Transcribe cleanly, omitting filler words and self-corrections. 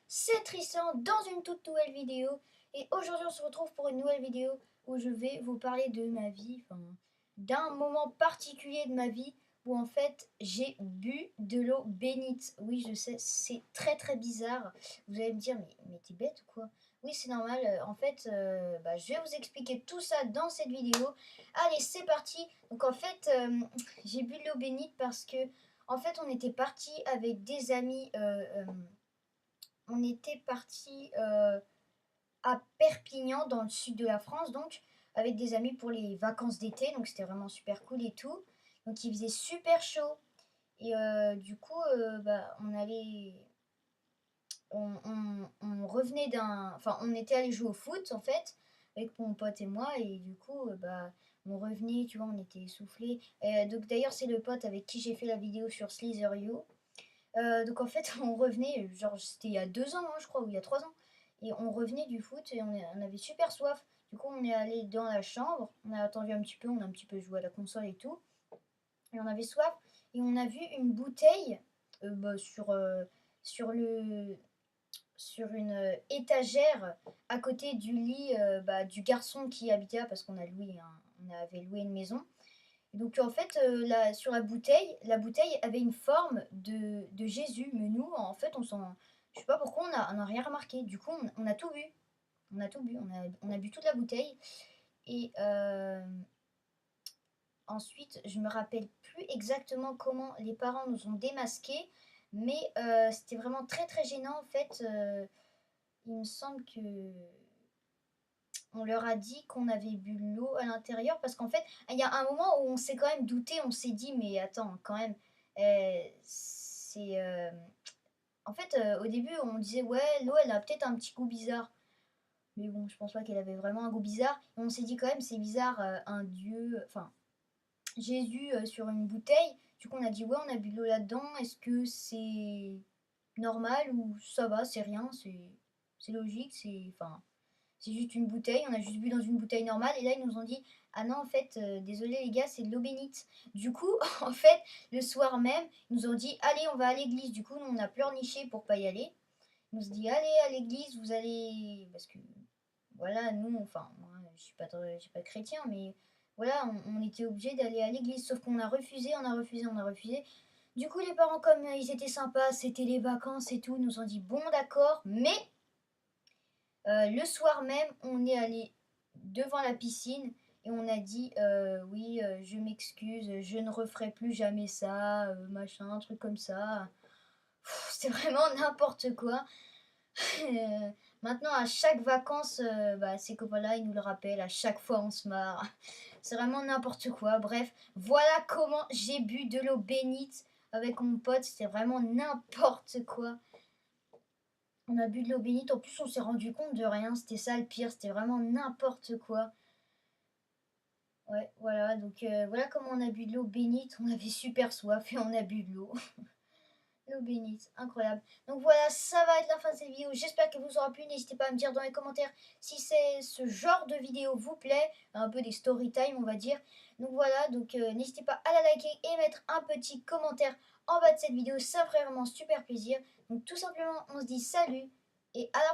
c'est Tristan dans une toute nouvelle vidéo. Et aujourd'hui on se retrouve pour une nouvelle vidéo où je vais vous parler de ma vie, d'un moment particulier de ma vie où en fait j'ai bu de l'eau bénite. Oui, je sais, c'est très très bizarre. Vous allez me dire, mais t'es bête ou quoi? Oui, c'est normal. En fait, je vais vous expliquer tout ça dans cette vidéo. Allez, c'est parti. Donc en fait, j'ai bu de l'eau bénite parce que en fait, on était parti avec des amis. On était parti à Perpignan, dans le sud de la France, donc avec des amis pour les vacances d'été. Donc c'était vraiment super cool et tout. Donc il faisait super chaud. Et du coup, on allait. On revenait d'un. Enfin, on était allé jouer au foot en fait, avec mon pote et moi. Et du coup, on revenait, tu vois, on était essoufflés. Donc d'ailleurs, c'est le pote avec qui j'ai fait la vidéo sur Slither You. Donc en fait, on revenait, genre c'était il y a 2 ans, hein, je crois, ou il y a 3 ans. Et on revenait du foot et on avait super soif. Du coup, on est allé dans la chambre, on a attendu un petit peu, on a un petit peu joué à la console et tout. Et on avait soif. Et on a vu une bouteille sur le, sur une étagère à côté du lit du garçon qui habitait là, parce qu'on a loué on avait loué une maison. Donc en fait, sur la bouteille avait une forme de Jésus, mais nous, en fait, je sais pas pourquoi on a rien remarqué. Du coup, on a tout bu. On a tout bu. On a bu toute la bouteille. Et ensuite, je me rappelle plus exactement comment les parents nous ont démasqués, mais c'était vraiment très très gênant en fait. Il me semble que on leur a dit qu'on avait bu l'eau à l'intérieur parce qu'en fait, il y a un moment où on s'est quand même douté, on s'est dit, mais attends, quand même, c'est. En fait, au début, on disait, ouais, l'eau, elle a peut-être un petit goût bizarre. Mais bon, je pense pas qu'elle avait vraiment un goût bizarre. Et on s'est dit, quand même, c'est bizarre, un dieu, enfin, Jésus sur une bouteille. Du coup, on a dit, ouais, on a bu de l'eau là-dedans. Est-ce que c'est normal ou ça va, c'est rien, c'est logique, c'est juste une bouteille, on a juste bu dans une bouteille normale. Et là, ils nous ont dit, ah non, en fait, désolé les gars, c'est de l'eau bénite. Du coup, en fait, le soir même, ils nous ont dit, allez, on va à l'église. Du coup, nous, on a pleurniché pour pas y aller. Ils nous ont dit, allez, à l'église, vous allez. Parce que, voilà, nous, enfin, moi, je suis pas chrétien, mais voilà, on était obligés d'aller à l'église. Sauf qu'on a refusé, on a refusé, on a refusé. Du coup, les parents, comme ils étaient sympas, c'était les vacances et tout, nous ont dit, bon, d'accord, mais le soir même, on est allé devant la piscine et on a dit oui, je m'excuse, je ne referai plus jamais ça, machin, un truc comme ça. C'est vraiment n'importe quoi. Euh, Maintenant, à chaque vacances, ces copains-là, ils nous le rappellent, à chaque fois on se marre. C'est vraiment n'importe quoi. Bref, voilà comment j'ai bu de l'eau bénite avec mon pote. C'était vraiment n'importe quoi. On a bu de l'eau bénite. En plus, on s'est rendu compte de rien. C'était ça le pire. C'était vraiment n'importe quoi. Ouais, voilà. Donc, voilà comment on a bu de l'eau bénite. On avait super soif et on a bu de l'eau. L'eau bénite. Incroyable. Donc, voilà, ça va être la fin de cette vidéo. J'espère qu'elle vous aura plu. N'hésitez pas à me dire dans les commentaires si ce genre de vidéo vous plaît. Un peu des story time, on va dire. Donc, voilà. Donc, n'hésitez pas à la liker et mettre un petit commentaire en bas de cette vidéo. Ça ferait vraiment super plaisir. Donc, tout simplement, on se dit salut et à la prochaine.